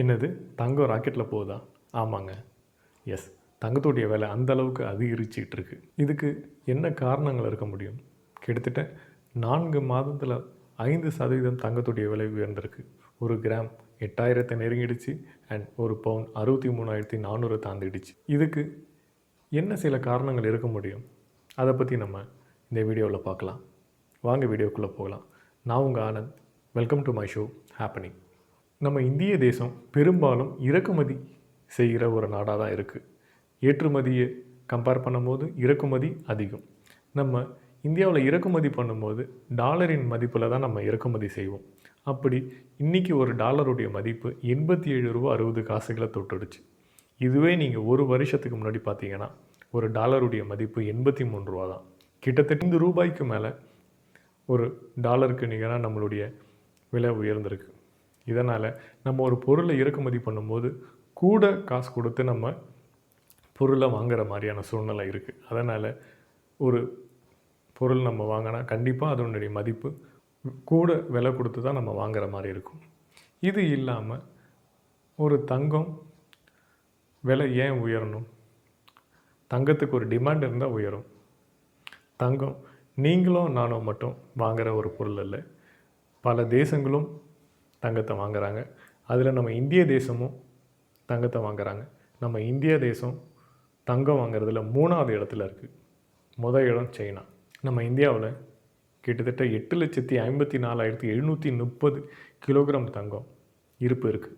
என்னது தங்கம் ராக்கெட்டில் போகுதா? ஆமாங்க. எஸ், தங்கத்துடைய விலை அந்த அளவுக்கு அதிகரிச்சிட்டு இருக்கு. இதுக்கு என்ன காரணங்கள் இருக்க முடியும்? கிட்டத்தட்ட 4 மாதத்தில் 5% தங்கத்துடைய விலை உயர்ந்திருக்கு. ஒரு கிராம் 8000 நெருங்கிடுச்சு. அண்ட் ஒரு பவுன் 63,400 தாண்டிடுச்சு. இதுக்கு என்ன சில காரணங்கள் இருக்க முடியும்? அதை பற்றி நம்ம இந்த வீடியோவில் பார்க்கலாம். வாங்க வீடியோக்குள்ளே போகலாம். நான் உங்கள் Anand. Welcome to my show happening. நம்ம இந்திய தேசம் பெரும்பாலும் இறக்குமதி செய்கிற ஒரு நாடாக தான் இருக்குது. ஏற்றுமதியை கம்பேர் பண்ணும்போது இறக்குமதி அதிகம். நம்ம இந்தியாவில் இறக்குமதி பண்ணும்போது டாலரின் மதிப்பில் தான் நம்ம இறக்குமதி செய்வோம். அப்படி இன்றைக்கி ஒரு டாலருடைய மதிப்பு 87 ரூபா 60 காசுகளை தொட்டுடுச்சு. இதுவே நீங்கள் ஒரு வருஷத்துக்கு முன்னாடி பார்த்தீங்கன்னா ஒரு டாலருடைய மதிப்பு 83 ரூபா தான். கிட்டத்தட்ட 5 ரூபாய்க்கு மேலே ஒரு டாலருக்கு நிகராக நம்மளுடைய விலை உயர்ந்திருக்கு. இதனால் நம்ம ஒரு பொருளை இறக்குமதி பண்ணும்போது கூட காசு கொடுத்து நம்ம பொருளை வாங்குகிற மாதிரியான சூழ்நிலை இருக்குது. அதனால் ஒரு பொருள் நம்ம வாங்கினா கண்டிப்பாக அதனுடைய மதிப்பு கூட விலை கொடுத்து தான் நம்ம வாங்குகிற மாதிரி இருக்கும். இது இல்லாமல் ஒரு தங்கம் விலை ஏன் உயரணும்? தங்கத்துக்கு ஒரு டிமாண்ட் இருந்தால் உயரும். தங்கம் நீங்களும் நானும் மட்டும் வாங்குகிற ஒரு பொருள் இல்லை. பல தேசங்களும் தங்கத்தை வாங்குகிறாங்க. அதில் நம்ம இந்திய தேசமும் தங்கத்தை வாங்குகிறாங்க. நம்ம இந்திய தேசம் தங்கம் வாங்குறதுல 3வது இடத்துல இருக்குது. முதல் இடம் சைனா. நம்ம இந்தியாவில் கிட்டத்தட்ட 8,54,730 கிலோகிராம் தங்கம் இருப்பு இருக்குது.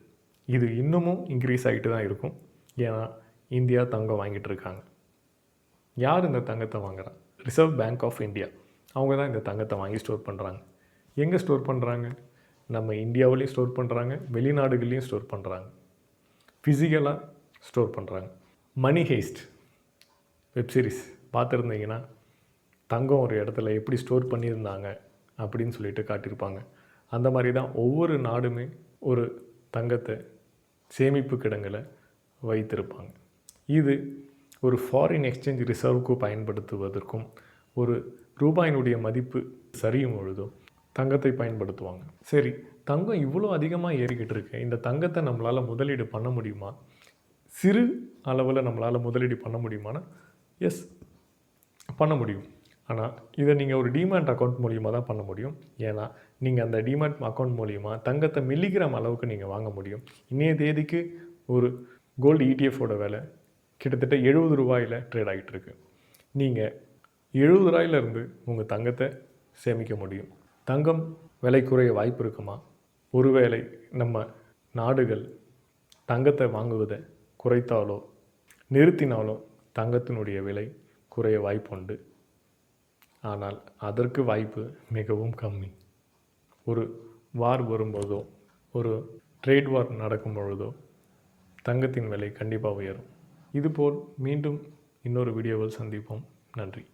இது இன்னமும் இன்க்ரீஸ் ஆகிட்டு தான் இருக்கும். ஏன்னா இந்தியா தங்கம் வாங்கிட்டு இருக்காங்க. யார் இந்த தங்கத்தை வாங்குறா? Reserve Bank of India. அவங்க தான் இந்த தங்கத்தை வாங்கி ஸ்டோர் பண்ணுறாங்க. எங்கே ஸ்டோர் பண்ணுறாங்க? நம்ம இந்தியாவிலையும் ஸ்டோர் பண்ணுறாங்க, வெளிநாடுகள்லையும் ஸ்டோர் பண்ணுறாங்க, ஃபிசிக்கலாக ஸ்டோர் பண்ணுறாங்க. மணி ஹேஸ்ட் வெப்சீரிஸ் பார்த்துருந்தீங்கன்னா தங்கம் ஒரு இடத்துல எப்படி ஸ்டோர் பண்ணியிருந்தாங்க அப்படின்னு சொல்லிட்டு காட்டியிருப்பாங்க. அந்த மாதிரி தான் ஒவ்வொரு நாடுமே ஒரு தங்கத்தை சேமிப்பு கிடங்களை வைத்திருப்பாங்க. இது ஒரு ஃபாரின் எக்ஸ்சேஞ்ச் ரிசர்வுக்கு பயன்படுத்துவதற்கும் ஒரு ரூபாயினுடைய மதிப்பு சரியும் பொழுதும் தங்கத்தை பயன்படுத்துவாங்க. சரி, தங்கம் இவ்வளோ அதிகமாக ஏறிக்கிட்டு இருக்கு. இந்த தங்கத்தை நம்மளால் முதலீடு பண்ண முடியுமா? சிறு அளவில் நம்மளால் முதலீடு பண்ண முடியுமானா எஸ், பண்ண முடியும். ஆனால் இதை நீங்கள் ஒரு டிமேட் அக்கௌண்ட் மூலிமா தான் பண்ண முடியும். ஏன்னா நீங்கள் அந்த டிமேட் அக்கௌண்ட் மூலிமா தங்கத்தை மில்லிகிராம் அளவுக்கு நீங்கள் வாங்க முடியும். இன்றைய தேதிக்கு ஒரு கோல்டு இடிஎஃபோட விலை கிட்டத்தட்ட 70 ரூபாயில் ட்ரேட் ஆகிட்டு இருக்கு. நீங்கள் 70 ரூபாயிலிருந்து உங்கள் தங்கத்தை சேமிக்க முடியும். தங்கம் விலை குறைய வாய்ப்பு இருக்குமா? ஒருவேளை நம்ம நாடுகள் தங்கத்தை வாங்குவதை குறைத்தாலோ நிறுத்தினாலோ தங்கத்தினுடைய விலை குறைய வாய்ப்புண்டு. ஆனால் அதற்கு வாய்ப்பு மிகவும் கம்மி. ஒரு வார் வரும்போதோ ஒரு ட்ரேட் வார் நடக்கும் பொழுதோ தங்கத்தின் விலை கண்டிப்பாக உயரும். இதுபோல் மீண்டும் இன்னொரு வீடியோவில் சந்திப்போம். நன்றி.